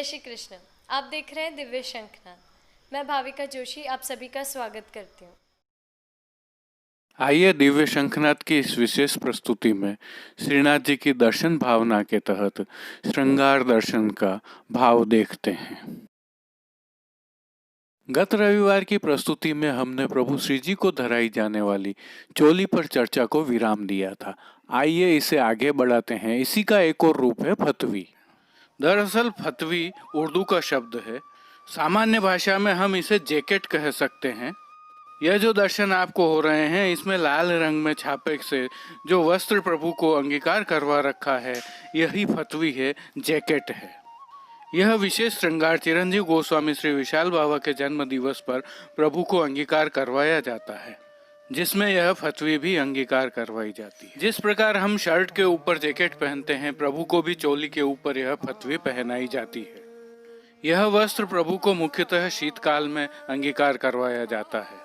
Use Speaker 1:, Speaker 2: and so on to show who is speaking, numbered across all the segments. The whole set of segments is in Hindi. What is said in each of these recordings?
Speaker 1: जय श्री कृष्ण। आप देख रहे हैं दिव्य शंखनाद। मैं भाविका जोशी आप सभी का स्वागत करती हूँ।
Speaker 2: आइए दिव्य शंखनाद की इस विशेष प्रस्तुति में श्रीनाथ जी की दर्शन भावना के तहत श्रृंगार दर्शन का भाव देखते हैं। गत रविवार की प्रस्तुति में हमने प्रभु श्री जी को धराई जाने वाली चोली पर चर्चा को विराम दिया था। आइए इसे आगे बढ़ाते हैं। इसी का एक और रूप है फतवी। दरअसल फतवी उर्दू का शब्द है। सामान्य भाषा में हम इसे जैकेट कह सकते हैं। यह जो दर्शन आपको हो रहे हैं इसमें लाल रंग में छापे से जो वस्त्र प्रभु को अंगीकार करवा रखा है यही फतवी है, जैकेट है। यह विशेष श्रृंगार चिरंजीव गोस्वामी श्री विशाल बाबा के जन्म दिवस पर प्रभु को अंगीकार करवाया जाता है, जिसमें यह फतवी भी अंगीकार करवाई जाती है। जिस प्रकार हम शर्ट के ऊपर जैकेट पहनते हैं, प्रभु को भी चोली के ऊपर यह फतवी पहनाई जाती है। यह वस्त्र प्रभु को मुख्यतः शीतकाल में अंगीकार करवाया जाता है।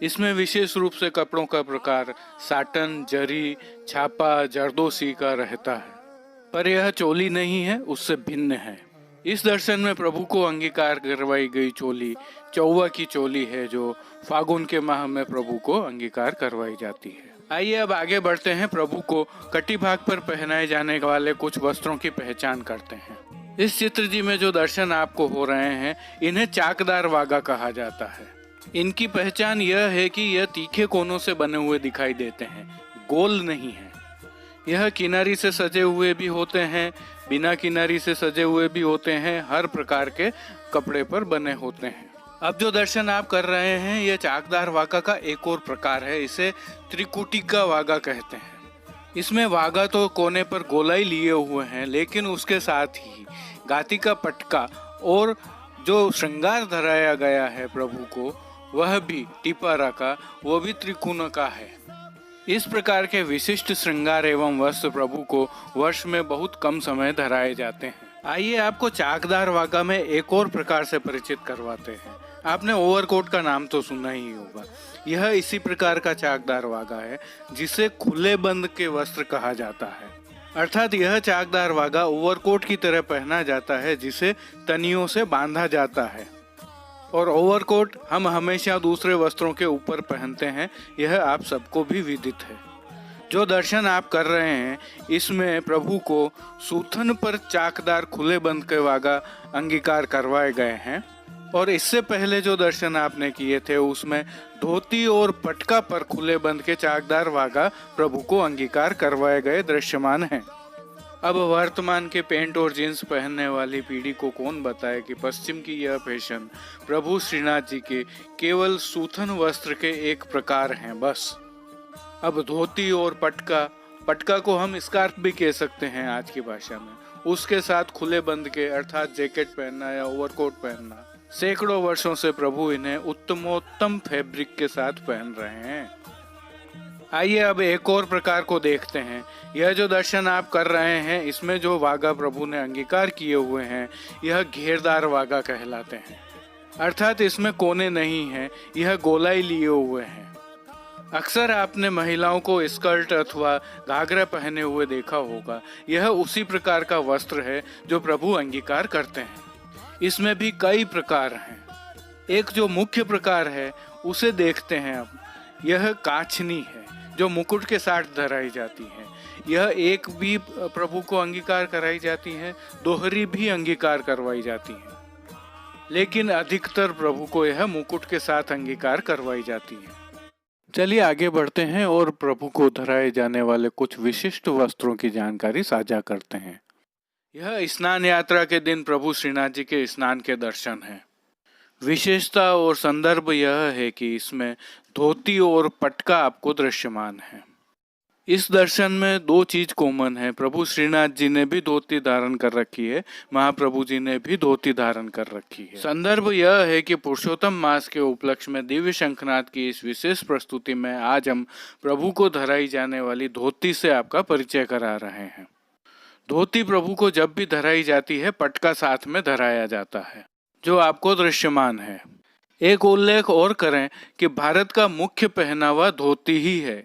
Speaker 2: इसमें विशेष रूप से कपड़ों का प्रकार साटन, जरी, छापा, जरदोसी का रहता है, पर यह चोली नहीं है, उससे भिन्न है। इस दर्शन में प्रभु को अंगीकार करवाई गई चोली चौवा की चोली है, जो फागुन के माह में प्रभु को अंगीकार करवाई जाती है। आइए अब आगे बढ़ते हैं। प्रभु को कटी भाग पर पहनाए जाने वाले कुछ वस्त्रों की पहचान करते हैं। इस चित्र जी में जो दर्शन आपको हो रहे हैं इन्हें चाकदार वागा कहा जाता है। इनकी पहचान यह है कि यह तीखे कोनों से बने हुए दिखाई देते हैं, गोल नहीं है। यह किनारी से सजे हुए भी होते हैं, बिना किनारी से सजे हुए भी होते हैं, हर प्रकार के कपड़े पर बने होते हैं। अब जो दर्शन आप कर रहे हैं यह चाकदार वागा का एक और प्रकार है। इसे त्रिकुटिका वागा कहते हैं। इसमें वागा तो कोने पर गोलाई लिए हुए हैं, लेकिन उसके साथ ही गाती का पटका और जो श्रृंगार धराया गया है प्रभु को वह भी टिपारा का, वो भी त्रिकोण का है। इस प्रकार के विशिष्ट श्रृंगार एवं वस्त्र प्रभु को वर्ष में बहुत कम समय धराए जाते हैं। आइए आपको चाकदार वागा में एक और प्रकार से परिचित करवाते हैं। आपने ओवरकोट का नाम तो सुना ही होगा। यह इसी प्रकार का चाकदार वागा है जिसे खुले बंद के वस्त्र कहा जाता है। अर्थात यह चाकदार वागा ओवरकोट की तरह पहना जाता है जिसे तनियों से बांधा जाता है, और ओवरकोट हम हमेशा दूसरे वस्त्रों के ऊपर पहनते हैं, यह आप सबको भी विदित है। जो दर्शन आप कर रहे हैं इसमें प्रभु को सूथन पर चाकदार खुले बंद के वागा अंगीकार करवाए गए हैं, और इससे पहले जो दर्शन आपने किए थे उसमें धोती और पटका पर खुले बंद के चाकदार वागा प्रभु को अंगीकार करवाए गए दृश्यमान हैं। अब वर्तमान के पैंट और जींस पहनने वाली पीढ़ी को कौन बताए कि पश्चिम की यह फैशन प्रभु श्रीनाथ जी के केवल सूथन वस्त्र के एक प्रकार हैं बस। अब धोती और पटका को हम स्कार्फ भी कह सकते हैं आज की भाषा में, उसके साथ खुले बंद के अर्थात जैकेट पहनना या ओवरकोट पहनना, सैकड़ों वर्षों से प्रभु इन्हें उत्तमोत्तम फैब्रिक के साथ पहन रहे हैं। आइए अब एक और प्रकार को देखते हैं। यह जो दर्शन आप कर रहे हैं इसमें जो वागा प्रभु ने अंगीकार किए हुए हैं यह घेरदार वागा कहलाते हैं। अर्थात इसमें कोने नहीं है, यह गोलाई लिए हुए हैं। अक्सर आपने महिलाओं को स्कर्ट अथवा घाघरा पहने हुए देखा होगा। यह उसी प्रकार का वस्त्र है जो प्रभु अंगीकार करते हैं। इसमें भी कई प्रकार हैं। एक जो मुख्य प्रकार है उसे देखते हैं अब। यह काछनी है जो मुकुट के साथ धराई जाती है। यह एक भी प्रभु को अंगीकार कराई जाती है, दोहरी भी अंगीकार करवाई जाती है, लेकिन अधिकतर प्रभु को यह मुकुट के साथ अंगीकार करवाई जाती है। चलिए आगे बढ़ते हैं और प्रभु को धराए जाने वाले कुछ विशिष्ट वस्त्रों की जानकारी साझा करते हैं। यह स्नान यात्रा के दिन प्रभु श्रीनाथ जी के स्नान के दर्शन है। विशेषता और संदर्भ यह है कि इसमें धोती और पटका आपको दृश्यमान है। इस दर्शन में दो चीज कॉमन है। प्रभु श्रीनाथ जी ने भी धोती धारण कर रखी है, महाप्रभु जी ने भी धोती धारण कर रखी है। संदर्भ यह है कि पुरुषोत्तम मास के उपलक्ष्य में दिव्य शंखनाद की इस विशेष प्रस्तुति में आज हम प्रभु को धराई जाने वाली धोती से आपका परिचय करा रहे हैं। धोती प्रभु को जब भी धराई जाती है पटका साथ में धराया जाता है जो आपको दृश्यमान है। एक उल्लेख और करें कि भारत का मुख्य पहनावा धोती ही है।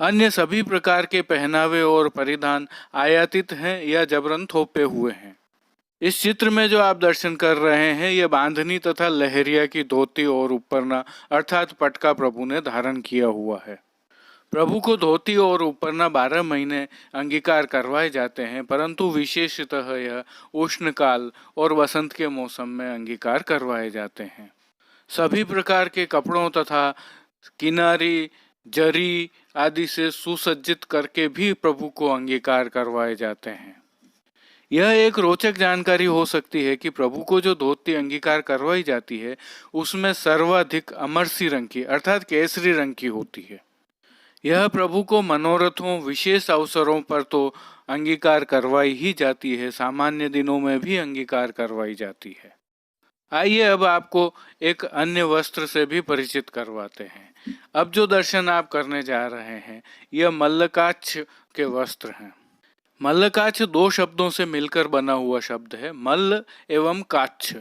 Speaker 2: अन्य सभी प्रकार के पहनावे और परिधान आयातित हैं या जबरन थोपे हुए हैं। इस चित्र में जो आप दर्शन कर रहे हैं ये बांधनी तथा लहरिया की धोती और उपरना अर्थात पटका प्रभु ने धारण किया हुआ है। प्रभु को धोती और उपरना 12 महीने अंगीकार करवाए जाते हैं, परंतु विशेषतः यह उष्णकाल और वसंत के मौसम में अंगीकार करवाए जाते हैं। सभी प्रकार के कपड़ों तथा किनारी, जरी आदि से सुसज्जित करके भी प्रभु को अंगीकार करवाए जाते हैं। यह एक रोचक जानकारी हो सकती है कि प्रभु को जो धोती अंगीकार करवाई जाती है उसमें सर्वाधिक अमरसी रंग की अर्थात केसरी रंग की होती है। यह प्रभु को मनोरथों, विशेष अवसरों पर तो अंगीकार करवाई ही जाती है, सामान्य दिनों में भी अंगीकार करवाई जाती है। आइए अब आपको एक अन्य वस्त्र से भी परिचित करवाते हैं। अब जो दर्शन आप करने जा रहे हैं यह मल्लकाच्छ के वस्त्र हैं। मल्लकाच्छ 2 शब्दों से मिलकर बना हुआ शब्द है, मल्ल एवं काच्छ।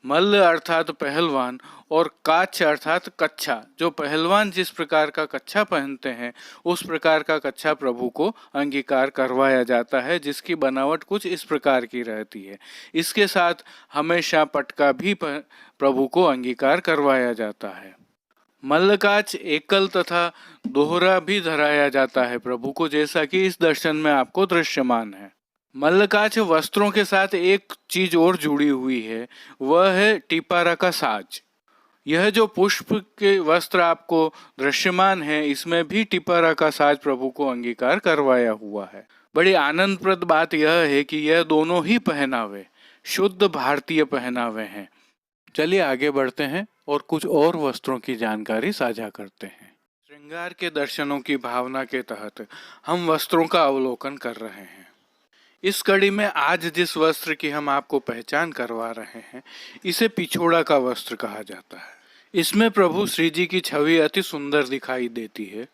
Speaker 2: मल्ल अर्थात पहलवान और काच्छ अर्थात कच्छा। जो पहलवान जिस प्रकार का कच्छा पहनते हैं उस प्रकार का कच्छा प्रभु को अंगीकार करवाया जाता है, जिसकी बनावट कुछ इस प्रकार की रहती है। इसके साथ हमेशा पटका भी प्रभु को अंगीकार करवाया जाता है। मल्लकाच्छ एकल तथा दोहरा भी धराया जाता है प्रभु को, जैसा कि इस दर्शन में आपको दृश्यमान है। मल्लकाच्छ वस्त्रों के साथ एक चीज और जुड़ी हुई है, वह है टिपारा का साज। यह जो पुष्प के वस्त्र आपको दृश्यमान है इसमें भी टिपारा का साज प्रभु को अंगीकार करवाया हुआ है। बड़ी आनंदप्रद बात यह है कि यह दोनों ही पहनावे शुद्ध भारतीय पहनावे हैं। चलिए आगे बढ़ते हैं और कुछ और वस्त्रों की जानकारी साझा करते हैं। श्रृंगार के दर्शनों की भावना के तहत हम वस्त्रों का अवलोकन कर रहे हैं। इस कड़ी में आज जिस वस्त्र की हम आपको पहचान करवा रहे हैं इसे पिछोड़ा का वस्त्र कहा जाता है। इसमें प्रभु श्री जी की छवि अति सुंदर दिखाई देती है।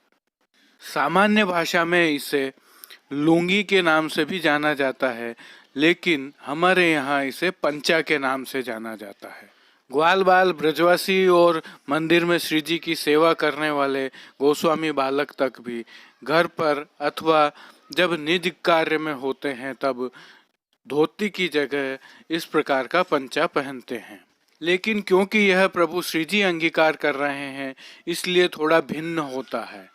Speaker 2: सामान्य भाषा में इसे लुंगी के नाम से भी जाना जाता है, लेकिन हमारे यहाँ इसे पंचा के नाम से जाना जाता है। ग्वाल बाल ब्रजवासी और मंदिर में श्री जी की सेवा करने वाले गोस्वामी बालक तक भी घर पर अथवा जब निज कार्य में होते हैं तब धोती की जगह इस प्रकार का पंचा पहनते हैं। लेकिन क्योंकि यह प्रभु श्री जी अंगीकार कर रहे हैं इसलिए थोड़ा भिन्न होता है।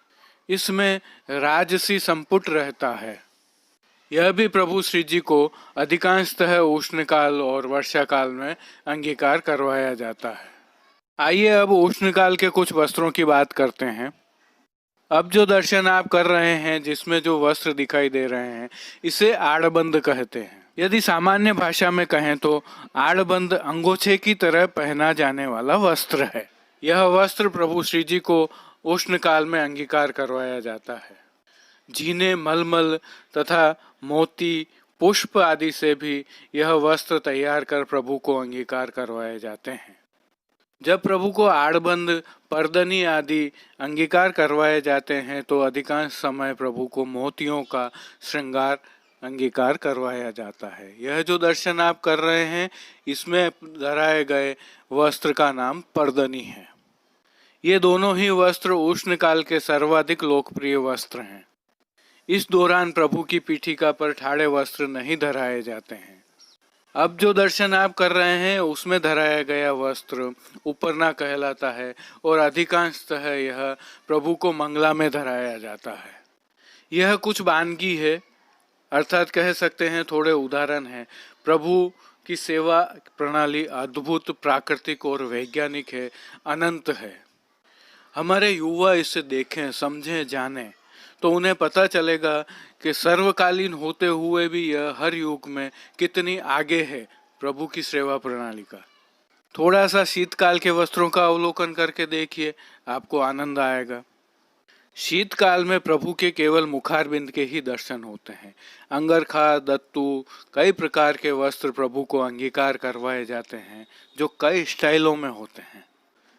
Speaker 2: इसमें राजसी संपुट रहता है। यह भी प्रभु श्री जी को अधिकांशतः उष्ण काल और वर्षा काल में अंगीकार करवाया जाता है। आइए अब उष्ण काल के कुछ वस्त्रों की बात करते हैं। अब जो दर्शन आप कर रहे हैं जिसमें जो वस्त्र दिखाई दे रहे हैं इसे आड़बंद कहते हैं। यदि सामान्य भाषा में कहें तो आड़बंद अंगोछे की तरह पहना जाने वाला वस्त्र है। यह वस्त्र प्रभु श्री जी को उष्ण काल में अंगीकार करवाया जाता है। जीने, मलमल तथा मोती, पुष्प आदि से भी यह वस्त्र तैयार कर प्रभु को अंगीकार करवाए जाते हैं। जब प्रभु को आड़बंद, परदनी आदि अंगीकार करवाए जाते हैं तो अधिकांश समय प्रभु को मोतियों का श्रृंगार अंगीकार करवाया जाता है। यह जो दर्शन आप कर रहे हैं इसमें धराए गए वस्त्र का नाम परदनी है। ये दोनों ही वस्त्र उष्ण काल के सर्वाधिक लोकप्रिय वस्त्र हैं। इस दौरान प्रभु की पीठिका पर ठाड़े वस्त्र नहीं धराए जाते हैं। अब जो दर्शन आप कर रहे हैं उसमें धराया गया वस्त्र उपरना कहलाता है और अधिकांशतः यह प्रभु को मंगला में धराया जाता है। यह कुछ वानगी है, अर्थात कह सकते हैं थोड़े उदाहरण हैं। प्रभु की सेवा प्रणाली अद्भुत, प्राकृतिक और वैज्ञानिक है, अनंत है। हमारे युवा इसे देखें, समझें, जानें तो उन्हें पता चलेगा कि सर्वकालीन होते हुए भी यह हर युग में कितनी आगे है प्रभु की सेवा प्रणाली का। थोड़ा सा शीतकाल के वस्त्रों का अवलोकन करके देखिए, आपको आनंद आएगा। शीतकाल में प्रभु के केवल मुखारबिंद के ही दर्शन होते हैं। अंगरखा, दत्तू, कई प्रकार के वस्त्र प्रभु को अंगीकार करवाए जाते हैं जो कई स्टाइलों में होते हैं।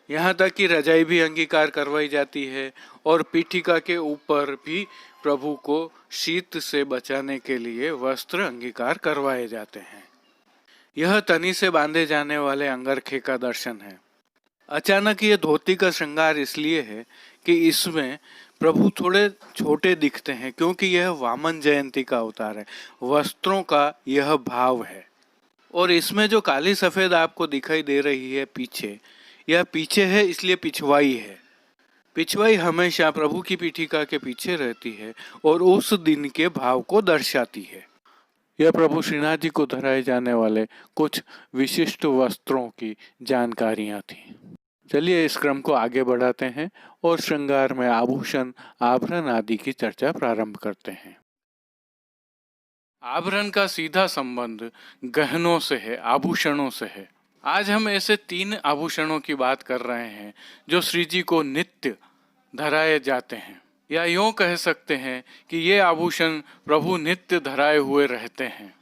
Speaker 2: यहाँ तक कि रजाई भी अंगीकार करवाई जाती है और पीठिका के ऊपर भी प्रभु को शीत से बचाने के लिए वस्त्र अंगीकार करवाए जाते हैं। यह तनी से बांधे जाने वाले अंगरखे का दर्शन है। अचानक ये धोती का श्रृंगार इसलिए है कि इसमें प्रभु थोड़े छोटे दिखते हैं क्योंकि यह वामन जयंती का अवतार है। वस्त्रों का यह भाव है। और इसमें जो काली सफेद आपको दिखाई दे रही है पीछे, यह पीछे है इसलिए पिछवाई है। पिछवाई हमेशा प्रभु की पीठिका के पीछे रहती है और उस दिन के भाव को दर्शाती है। यह प्रभु श्रीनाथ जी को धराए जाने वाले कुछ विशिष्ट वस्त्रों की जानकारियां थी। चलिए इस क्रम को आगे बढ़ाते हैं और श्रृंगार में आभूषण, आभरण आदि की चर्चा प्रारंभ करते हैं। आभरण का सीधा संबंध गहनों से है, आभूषणों से है। आज हम ऐसे 3 आभूषणों की बात कर रहे हैं जो श्री जी को नित्य धराए जाते हैं, या यूं कह सकते हैं कि ये आभूषण प्रभु नित्य धराए हुए रहते हैं।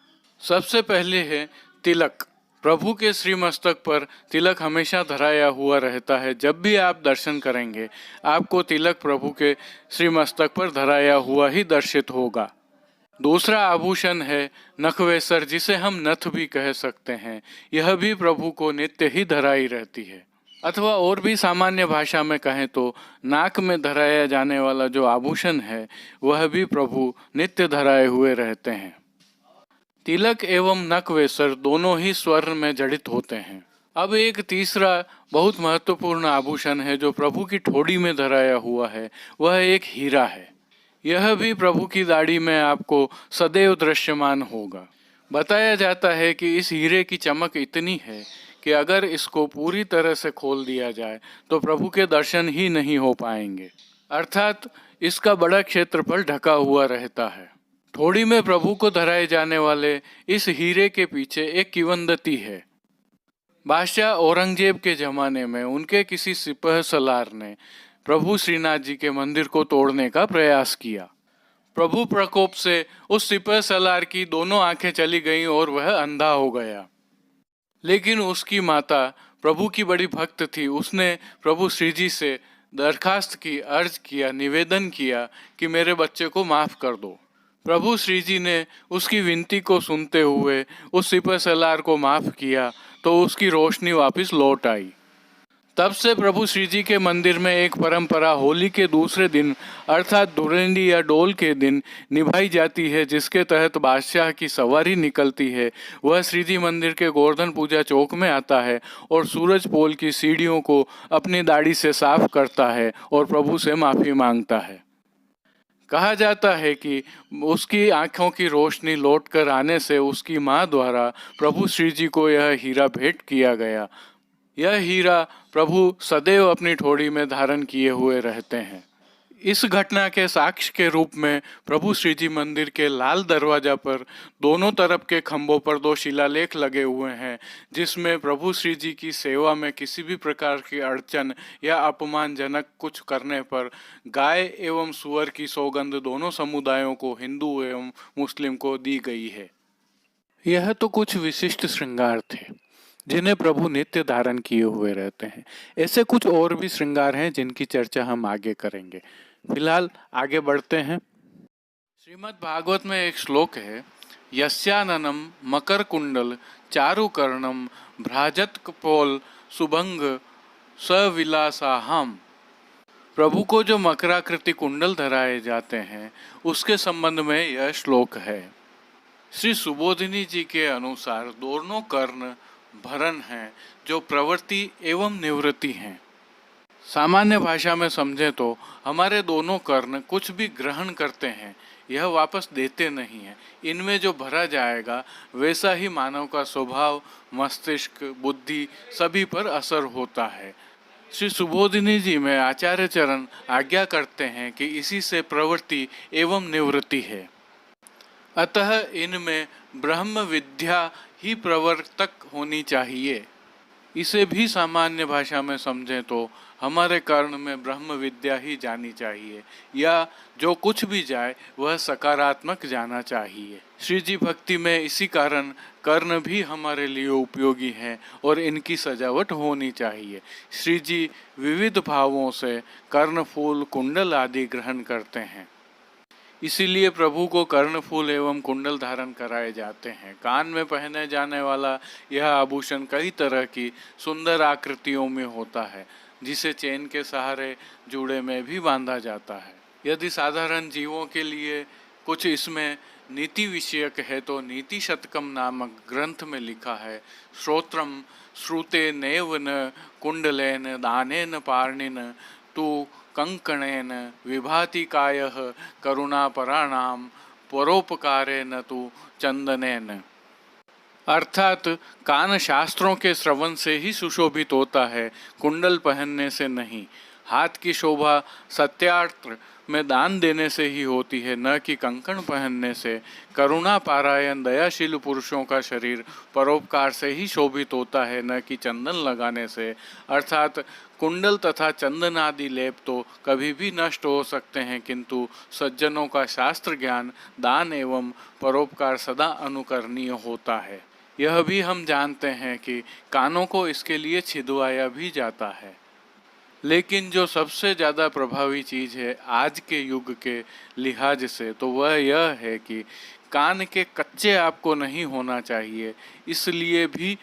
Speaker 2: सबसे पहले है तिलक। प्रभु के श्री मस्तक पर तिलक हमेशा धराया हुआ रहता है। जब भी आप दर्शन करेंगे आपको तिलक प्रभु के श्री मस्तक पर धराया हुआ ही दर्शित होगा। दूसरा आभूषण है नखवेसर, जिसे हम नथ भी कह सकते हैं। यह भी प्रभु को नित्य ही धराई रहती है। अथवा और भी सामान्य भाषा में कहें तो नाक में धराया जाने वाला जो आभूषण है वह भी प्रभु नित्य धराए हुए रहते हैं। तिलक एवं नखवेसर दोनों ही स्वर्ण में जड़ित होते हैं। अब एक तीसरा बहुत महत्वपूर्ण आभूषण है जो प्रभु की ठोड़ी में धराया हुआ है, वह एक हीरा है। यह भी प्रभु की दाढ़ी में आपको सदैव दृश्यमान होगा। बताया जाता है कि इस हीरे की चमक इतनी है कि अगर इसको पूरी तरह से खोल दिया जाए तो प्रभु के दर्शन ही नहीं हो पाएंगे, अर्थात इसका बड़ा क्षेत्रफल ढका हुआ रहता है। ठोड़ी में प्रभु को धराए जाने वाले इस हीरे के पीछे एक किंवदंती है। बादशाह औरंगजेब के जमाने में उनके किसी सिपह सलार ने प्रभु श्रीनाथ जी के मंदिर को तोड़ने का प्रयास किया। प्रभु प्रकोप से उस सिपह सलार की दोनों आंखें चली गईं और वह अंधा हो गया। लेकिन उसकी माता प्रभु की बड़ी भक्त थी। उसने प्रभु श्री जी से दरखास्त की, अर्ज किया, निवेदन किया कि मेरे बच्चे को माफ कर दो। प्रभु श्री जी ने उसकी विनती को सुनते हुए उस सिपह सलार को माफ किया तो उसकी रोशनी वापस लौट आई। तब से प्रभु श्री जी के मंदिर में एक परंपरा होली के दूसरे दिन अर्थात धुरंडी या डोल के दिन निभाई जाती है, जिसके तहत बादशाह की सवारी निकलती है। वह श्री जी मंदिर के गोवर्धन पूजा चौक में आता है और सूरज पोल की सीढ़ियों को अपनी दाढ़ी से साफ करता है और प्रभु से माफी मांगता है। कहा जाता है कि उसकी आंखों की रोशनी लौटकर आने से उसकी माँ द्वारा प्रभु श्री जी को यह हीरा भेंट किया गया। यह हीरा प्रभु सदैव अपनी ठोड़ी में धारण किए हुए रहते हैं। इस घटना के साक्ष्य के रूप में प्रभु श्री जी मंदिर के लाल दरवाजा पर दोनों तरफ के खंभों पर 2 शिलालेख लगे हुए हैं, जिसमें प्रभु श्री जी की सेवा में किसी भी प्रकार की अड़चन या अपमानजनक कुछ करने पर गाय एवं सूअर की सौगंध दोनों समुदायों को, हिंदू एवं मुस्लिम को, दी गई है। यह तो कुछ विशिष्ट श्रृंगार थे जिन्हें प्रभु नित्य धारण किए हुए रहते हैं। ऐसे कुछ और भी श्रृंगार हैं जिनकी चर्चा हम आगे करेंगे। फिलहाल आगे बढ़ते हैं। श्रीमद् भागवत में एक श्लोक है, यस्याननम मकर कुंडल चारुकर्णम भ्राजत कपोल सुभंग सविलासाहम। प्रभु को जो मकराकृति कुंडल धराए जाते हैं उसके संबंध में यह श्लोक है। श्री सुबोधिनी जी के अनुसार दोनों कर्ण भरण हैं जो प्रवृत्ति एवं निवृत्ति हैं। सामान्य भाषा में समझें तो हमारे दोनों कर्ण कुछ भी ग्रहण करते हैं, यह वापस देते नहीं हैं। इनमें जो भरा जाएगा वैसा ही मानव का स्वभाव, मस्तिष्क, बुद्धि सभी पर असर होता है। श्री सुबोधिनी जी में आचार्य चरण आज्ञा करते हैं कि इसी से प्रवृत्ति एवं निवृत्ति है। अतः इनमें ब्रह्म विद्या ही प्रवर्तक होनी चाहिए। इसे भी सामान्य भाषा में समझें तो हमारे कर्ण में ब्रह्म विद्या ही जानी चाहिए, या जो कुछ भी जाए वह सकारात्मक जाना चाहिए। श्री जी भक्ति में इसी कारण कर्ण भी हमारे लिए उपयोगी हैं और इनकी सजावट होनी चाहिए। श्री जी विविध भावों से कर्णफूल, कुंडल आदि ग्रहण करते हैं, इसीलिए प्रभु को कर्णफूल एवं कुंडल धारण कराए जाते हैं। कान में पहने जाने वाला यह आभूषण कई तरह की सुंदर आकृतियों में होता है, जिसे चेन के सहारे जूड़े में भी बांधा जाता है। यदि साधारण जीवों के लिए कुछ इसमें नीति विषयक है तो नीति शतकम नामक ग्रंथ में लिखा है, श्रोत्रम श्रुते नेव न कुंडलेन दानेन पार्णिन तु कंकणेन विभाति कायः करुणापराणाम परोपकारेण तु चंदनेन। अर्थात कान शास्त्रों के श्रवण से ही सुशोभित होता है, कुंडल पहनने से नहीं। हाथ की शोभा सत्यार्थ में दान देने से ही होती है, न कि कंकण पहनने से। करुणा पारायण दयाशील पुरुषों का शरीर परोपकार से ही शोभित होता है, न कि चंदन लगाने से। अर्थात कुंडल तथा चंदन आदि लेप तो कभी भी नष्ट हो सकते हैं, किंतु सज्जनों का शास्त्र ज्ञान, दान एवं परोपकार सदा अनुकरणीय होता है। यह भी हम जानते हैं कि कानों को इसके लिए छिदवाया भी जाता है। लेकिन जो सबसे ज़्यादा प्रभावी चीज़ है आज के युग के लिहाज से, तो वह यह है कि कान के कच्चे आपको नहीं होना चाहिए। इसलिए भी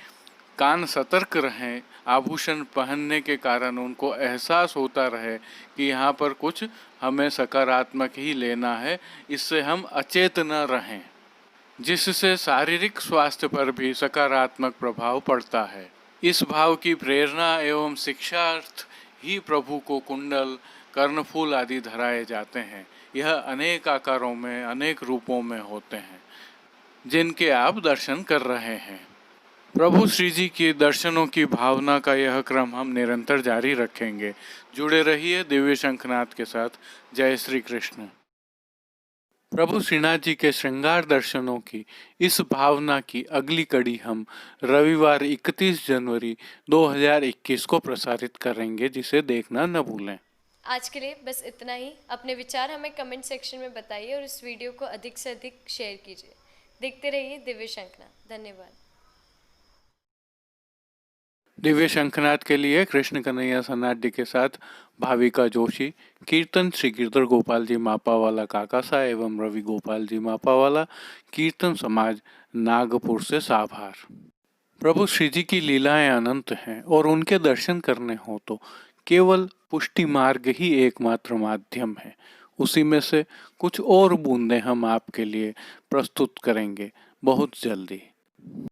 Speaker 2: कान सतर्क रहें, आभूषण पहनने के कारण उनको एहसास होता रहे कि यहाँ पर कुछ हमें सकारात्मक ही लेना है, इससे हम अचेत न रहें, जिससे शारीरिक स्वास्थ्य पर भी सकारात्मक प्रभाव पड़ता है। इस भाव की प्रेरणा एवं शिक्षार्थ ही प्रभु को कुंडल, कर्णफूल आदि धराए जाते हैं। यह अनेक आकारों में, अनेक रूपों में होते हैं, जिनके आप दर्शन कर रहे हैं। प्रभु श्री जी के दर्शनों की भावना का यह क्रम हम निरंतर जारी रखेंगे। जुड़े रहिए दिव्य शंखनाद के साथ। जय श्री कृष्ण। प्रभु श्रीनाथ जी के श्रृंगार दर्शनों की इस भावना की अगली कड़ी हम रविवार 31 जनवरी 2021 को प्रसारित करेंगे, जिसे देखना न भूलें।
Speaker 1: आज के लिए बस इतना ही। अपने विचार हमें कमेंट सेक्शन में बताइए और इस वीडियो को अधिक से अधिक शेयर कीजिए। देखते रहिए दिव्य शंखनाद। धन्यवाद।
Speaker 2: दिव्य शंखनाद के लिए कृष्ण कन्हैया सन्नाटी के साथ भाविका जोशी, कीर्तन श्री गिरधर गोपाल जी मापावाला काकासा एवं रवि गोपाल जी मापावाला, कीर्तन समाज नागपुर से साभार। प्रभु श्री जी की लीलाएं अनंत हैं और उनके दर्शन करने हो तो केवल पुष्टि मार्ग ही एकमात्र माध्यम है। उसी में से कुछ और बूंदें हम आपके लिए प्रस्तुत करेंगे बहुत जल्दी।